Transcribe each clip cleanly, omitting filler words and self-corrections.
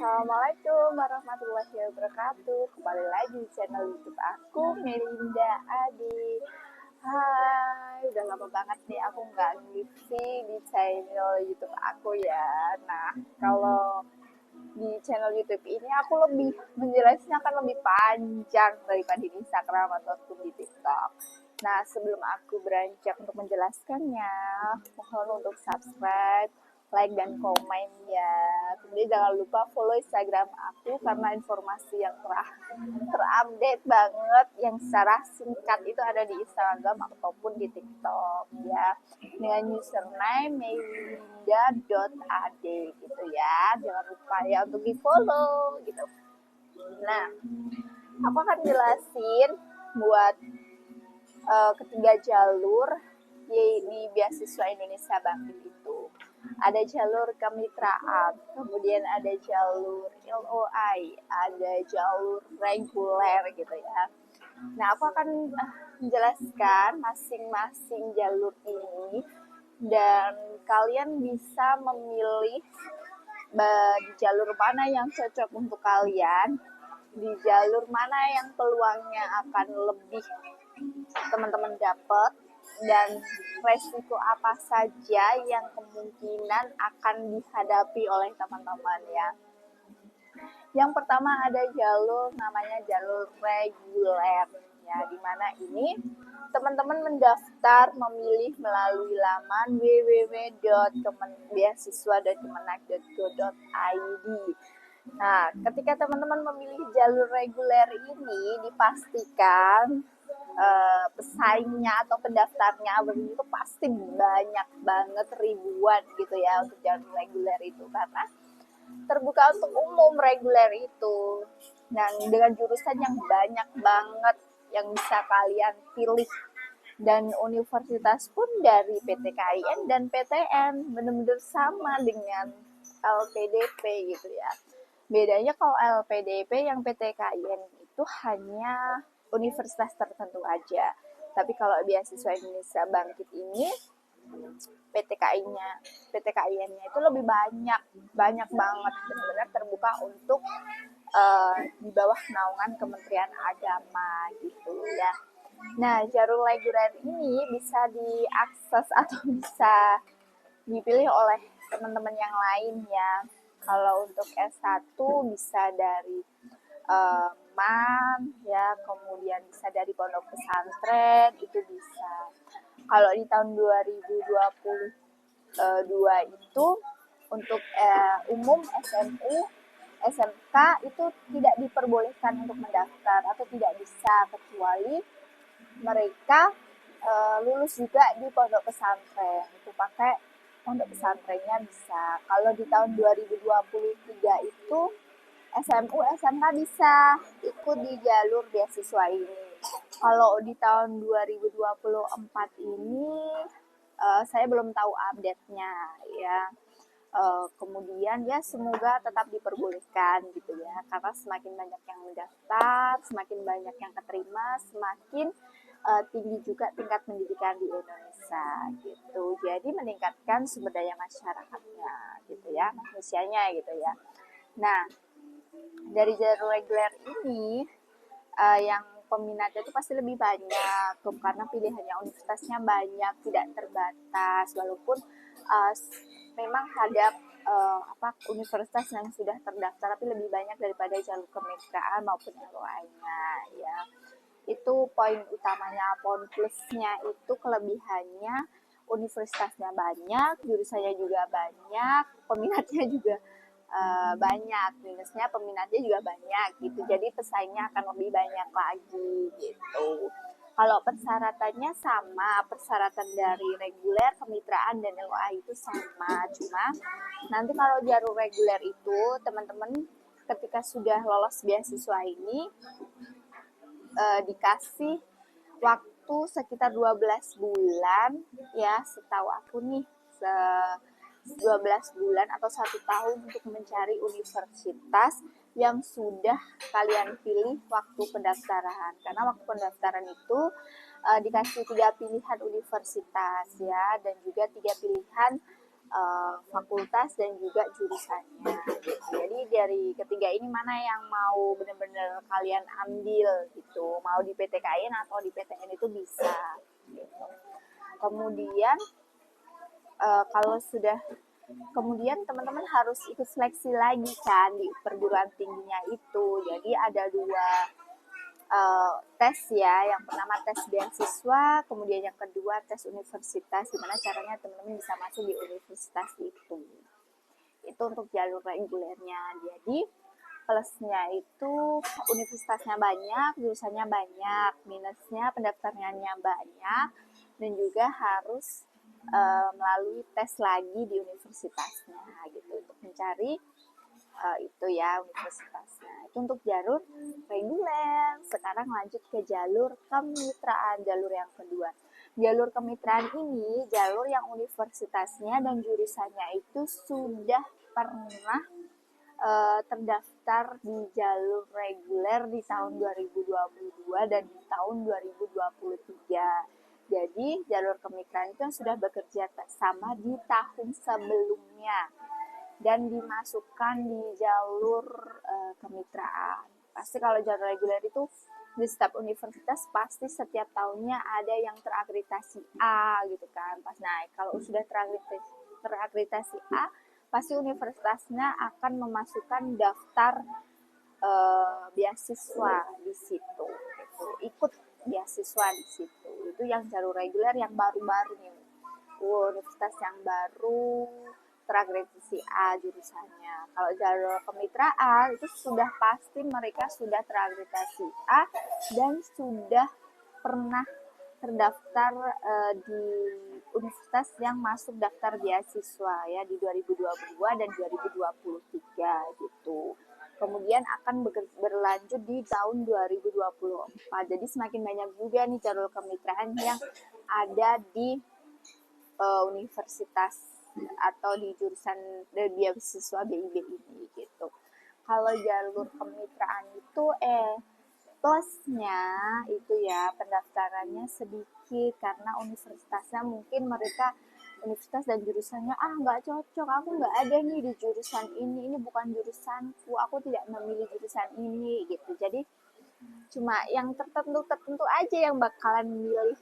Assalamualaikum warahmatullahi wabarakatuh. Kembali lagi di channel YouTube aku, Melinda Adi. Hai, udah lama banget nih aku nggak ngisi di channel YouTube aku ya. Nah, kalau di channel YouTube ini aku lebih menjelaskan akan lebih panjang daripada di Instagram ataupun di TikTok. Nah, sebelum aku beranjak untuk menjelaskannya, mohon untuk subscribe, like, dan komen ya. Kemudian jangan lupa follow Instagram aku karena informasi yang terupdate banget yang secara singkat itu ada di Instagram ataupun di TikTok ya. Dengan username melinda.ad gitu ya. Jangan lupa ya untuk di follow gitu. Nah, aku akan jelasin buat ketiga jalur di beasiswa Indonesia Bangkit itu. Ada jalur kemitraan, kemudian ada jalur LOI, ada jalur reguler gitu ya. Nah, aku akan menjelaskan masing-masing jalur ini dan kalian bisa memilih di jalur mana yang cocok untuk kalian, di jalur mana yang peluangnya akan lebih teman-teman dapat, dan resiko apa saja yang kemungkinan akan dihadapi oleh teman-teman ya. Yang pertama ada jalur namanya jalur reguler ya, dimana ini teman-teman mendaftar memilih melalui laman www.beasiswa.kemenak.go.id. Nah, ketika teman-teman memilih jalur reguler ini dipastikan pesaingnya atau pendaftarnya itu pasti banyak banget, ribuan gitu ya untuk jalur reguler itu, karena terbuka untuk umum reguler itu, dan dengan jurusan yang banyak banget yang bisa kalian pilih, dan universitas pun dari PTKIN dan PTN benar-benar sama dengan LPDP gitu ya. Bedanya kalau LPDP yang PTKIN itu hanya universitas tertentu aja. Tapi kalau beasiswa Indonesia Bangkit ini PTKIN-nya itu lebih banyak banget, benar-benar terbuka untuk di bawah naungan Kementerian Agama gitu ya. Nah, jalur reguler ini bisa diakses atau bisa dipilih oleh teman-teman yang lain ya. Kalau untuk S1 bisa dari MAN ya, kemudian bisa dari pondok pesantren, itu bisa. Kalau di tahun 2022 itu untuk umum SMU, SMK itu tidak diperbolehkan untuk mendaftar atau tidak bisa, kecuali mereka lulus juga di pondok pesantren, itu pakai pondok pesantrennya bisa. Kalau di tahun 2023 itu SMU, SMK bisa ikut di jalur beasiswa ini. Kalau di tahun 2024 ini saya belum tahu update-nya ya. Kemudian ya semoga tetap diperbolehkan gitu ya, karena semakin banyak yang mendaftar, semakin banyak yang keterima, semakin tinggi juga tingkat pendidikan di Indonesia gitu. Jadi meningkatkan sumber daya masyarakatnya gitu ya, manusianya gitu ya. Nah, dari jalur reguler ini yang peminatnya itu pasti lebih banyak karena pilihannya universitasnya banyak, tidak terbatas, walaupun memang ada universitas yang sudah terdaftar tapi lebih banyak daripada jalur kemitraan maupun LOI-nya ya. Itu poin utamanya. Poin plusnya itu kelebihannya universitasnya banyak, jurusannya juga banyak, peminatnya juga banyak, minusnya peminatnya juga banyak gitu, jadi pesaingnya akan lebih banyak lagi gitu. Kalau persyaratannya sama, persyaratan dari reguler, kemitraan, dan LOI itu sama, cuma nanti kalau jalur reguler itu teman-teman ketika sudah lolos beasiswa ini dikasih waktu sekitar 12 bulan ya, setahu aku nih 12 bulan atau 1 tahun untuk mencari universitas yang sudah kalian pilih waktu pendaftaran. Karena waktu pendaftaran itu dikasih 3 pilihan universitas ya, dan juga 3 pilihan fakultas dan juga jurusannya. Jadi dari ketiga ini mana yang mau bener-bener kalian ambil gitu, mau di PTKIN atau di PTN itu bisa gitu. Kemudian kalau sudah kemudian teman-teman harus ikut seleksi lagi kan di perguruan tingginya itu. Jadi ada dua tes ya, yang pertama tes beasiswa, kemudian yang kedua tes universitas, gimana caranya teman-teman bisa masuk di universitas itu untuk jalur regulernya. Jadi plusnya itu universitasnya banyak, jurusannya banyak, minusnya pendaftarannya banyak, dan juga harus melalui tes lagi di universitasnya gitu untuk mencari itu ya universitasnya. Itu untuk jalur reguler. Sekarang lanjut ke jalur kemitraan, jalur yang kedua. Jalur kemitraan ini jalur yang universitasnya dan jurusannya itu sudah pernah terdaftar di jalur reguler di tahun 2022 dan di tahun 2023. Jadi jalur kemitraan itu yang sudah bekerja sama di tahun sebelumnya dan dimasukkan di jalur kemitraan. Pasti kalau jalur reguler itu di setiap universitas pasti setiap tahunnya ada yang terakreditasi A gitu kan. Pas naik kalau sudah terakreditasi A, pasti universitasnya akan memasukkan daftar beasiswa di situ. Gitu. Ikut beasiswa di situ. Itu yang jalur reguler yang baru-baru nih. Universitas yang baru terakreditasi A jurusannya. Kalau jalur kemitraan itu sudah pasti mereka sudah terakreditasi A dan sudah pernah terdaftar di universitas yang masuk daftar beasiswa ya di 2022 dan 2023 gitu. Kemudian akan berlanjut di tahun 2024. Jadi semakin banyak juga nih jalur kemitraan yang ada di universitas atau di jurusan beasiswa BIB ini gitu. Kalau jalur kemitraan itu plusnya itu ya pendaftarannya sedikit karena universitasnya mungkin mereka universitas dan jurusannya nggak cocok, aku nggak ada nih di jurusan ini bukan jurusanku, aku tidak memilih jurusan ini gitu. Jadi cuma yang tertentu aja yang bakalan milih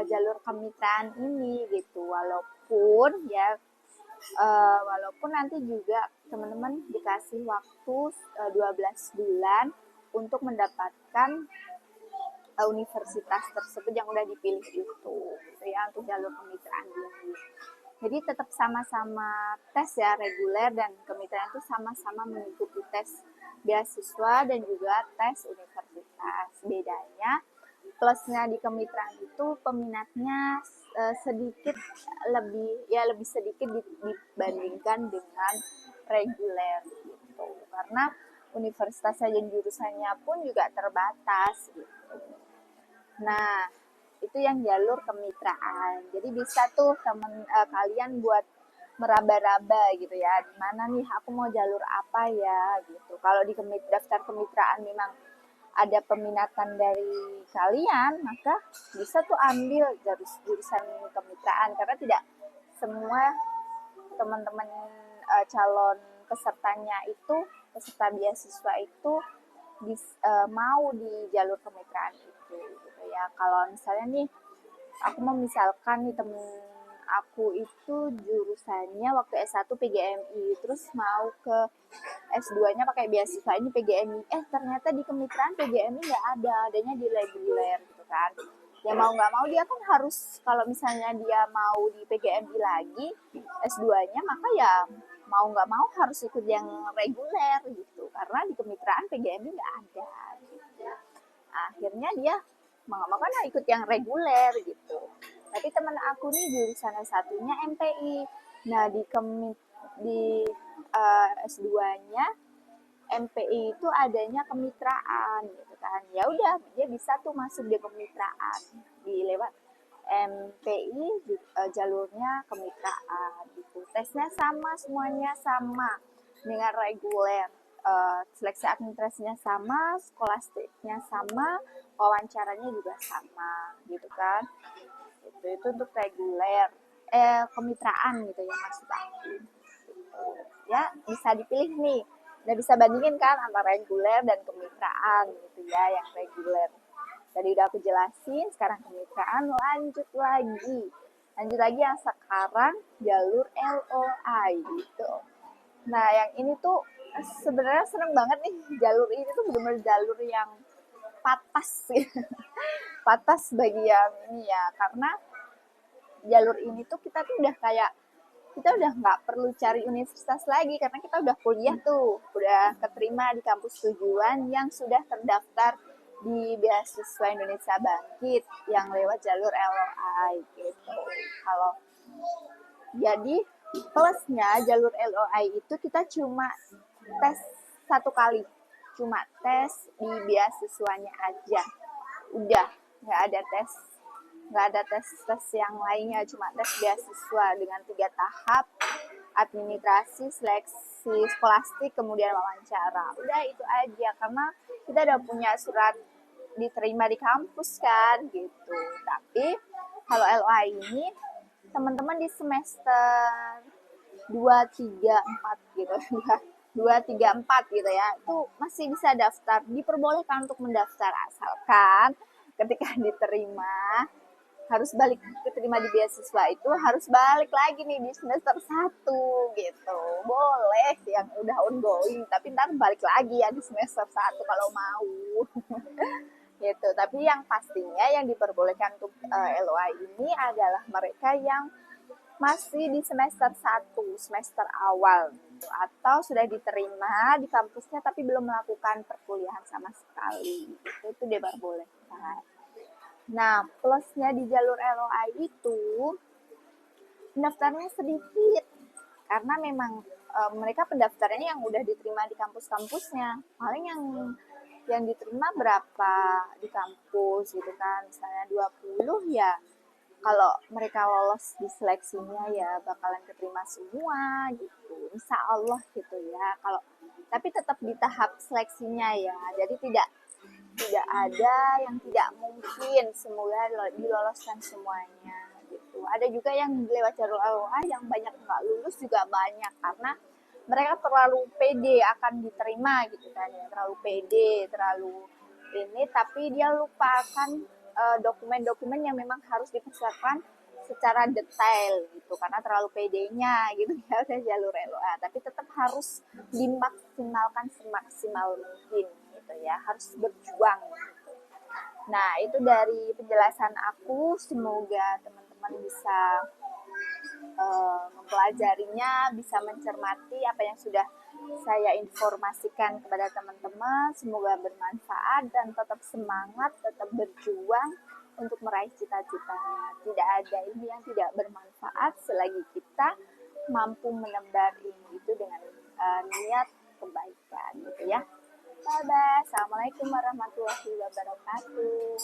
jalur kemitraan ini gitu. Walaupun nanti juga teman-teman dikasih waktu 12 bulan untuk mendapatkan universitas tersebut yang udah dipilih itu gitu ya untuk jalur kemitraan ini. Jadi tetap sama-sama tes ya, reguler dan kemitraan itu sama-sama mengikuti tes beasiswa dan juga tes universitas. Bedanya plusnya di kemitraan itu peminatnya sedikit lebih sedikit dibandingkan dengan reguler gitu. Karena universitasnya dan jurusannya pun juga terbatas gitu. Nah, itu yang jalur kemitraan. Jadi bisa tuh kalian buat meraba-raba gitu ya. Di mana nih aku mau jalur apa ya gitu. Kalau di daftar kemitraan memang ada peminatan dari kalian, maka bisa tuh ambil jurusan kemitraan karena tidak semua teman-teman calon pesertanya itu peserta beasiswa itu mau di jalur kemitraan itu gitu ya. Kalau misalnya nih aku mau misalkan nih temen aku itu jurusannya waktu S1 PGMI, terus mau ke S2-nya pakai beasiswa ini PGMI. Ternyata di kemitraan PGMI nggak ada, adanya di reguler gitu kan. Ya mau nggak mau dia kan harus, kalau misalnya dia mau di PGMI lagi S2-nya, maka ya mau nggak mau harus ikut yang reguler gitu. Karena di kemitraan PGMI nggak ada gitu. Akhirnya dia mau nggak mau kan ikut yang reguler gitu. Tapi teman aku nih jurusan S1-nya MPI. Nah, di S2-nya MPI itu adanya kemitraan gitu kan. Ya udah, dia bisa tuh masuk di kemitraan di lewat MPI jalurnya kemitraan gitu. Tesnya sama, semuanya sama dengan reguler. Seleksi administrasinya sama, skolastiknya sama, wawancaranya juga sama gitu kan. Itu untuk reguler kemitraan gitu ya maksud aku. Ya bisa dipilih nih Nah, bisa bandingin kan antara reguler dan kemitraan gitu ya. Yang reguler tadi udah aku jelasin, sekarang kemitraan, lanjut lagi yang sekarang jalur LOI gitu. Nah, yang ini tuh sebenarnya seneng banget nih. Jalur ini tuh bener-bener jalur yang patas gitu. Patas bagi yang ini ya, karena jalur ini tuh kita tuh udah kayak kita udah nggak perlu cari universitas lagi karena kita udah kuliah tuh, udah keterima di kampus tujuan yang sudah terdaftar di beasiswa Indonesia Bangkit yang lewat jalur LOI gitu. Kalau jadi plusnya jalur LOI itu kita cuma tes satu kali, cuma tes di beasiswanya aja, udah nggak ada tes yang lainnya, cuma tes beasiswa dengan 3 tahap, administrasi, seleksi skolastik, kemudian wawancara. Udah itu aja, karena kita udah punya surat diterima di kampus kan gitu. Tapi kalau LOI ini teman-teman di semester 2, 3, 4 gitu. 2, 3, 4 gitu ya. Itu masih bisa daftar, diperbolehkan untuk mendaftar asalkan ketika diterima harus balik keterima di beasiswa itu harus balik lagi nih di semester 1 gitu. Boleh yang udah ongoing tapi ntar balik lagi ya di semester 1 kalau mau. Gitu. Tapi yang pastinya yang diperbolehkan untuk LOI ini adalah mereka yang masih di semester 1, semester awal gitu, atau sudah diterima di kampusnya tapi belum melakukan perkuliahan sama sekali. Itu diperbolehkan. Nah, plusnya di jalur LOI itu pendaftarnya sedikit karena memang mereka pendaftarannya yang udah diterima di kampus-kampusnya. Paling yang diterima berapa di kampus gitu kan, misalnya 20 ya. Kalau mereka lolos di seleksinya ya bakalan keterima semua gitu. Insya Allah gitu ya. Kalau tapi tetap di tahap seleksinya ya. Jadi tidak ada yang tidak mungkin, semoga diloloskan semuanya gitu. Ada juga yang lewat jalur LOA yang banyak nggak lulus juga banyak karena mereka terlalu pede akan diterima gitu kan ya, terlalu pede, terlalu ini, tapi dia lupakan dokumen-dokumen yang memang harus dipersiapkan secara detail gitu karena terlalu pedenya gitu ya udah jalur LOA, tapi tetap harus dimaksimalkan semaksimal mungkin gitu ya, harus berjuang gitu. Nah, itu dari penjelasan aku, semoga teman-teman bisa mempelajarinya, bisa mencermati apa yang sudah saya informasikan kepada teman-teman. Semoga bermanfaat dan tetap semangat, tetap berjuang untuk meraih cita-citanya. Tidak ada ini yang tidak bermanfaat selagi kita mampu menebar ini itu dengan niat kebaikan gitu ya. Bye bye. Assalamualaikum warahmatullahi wabarakatuh.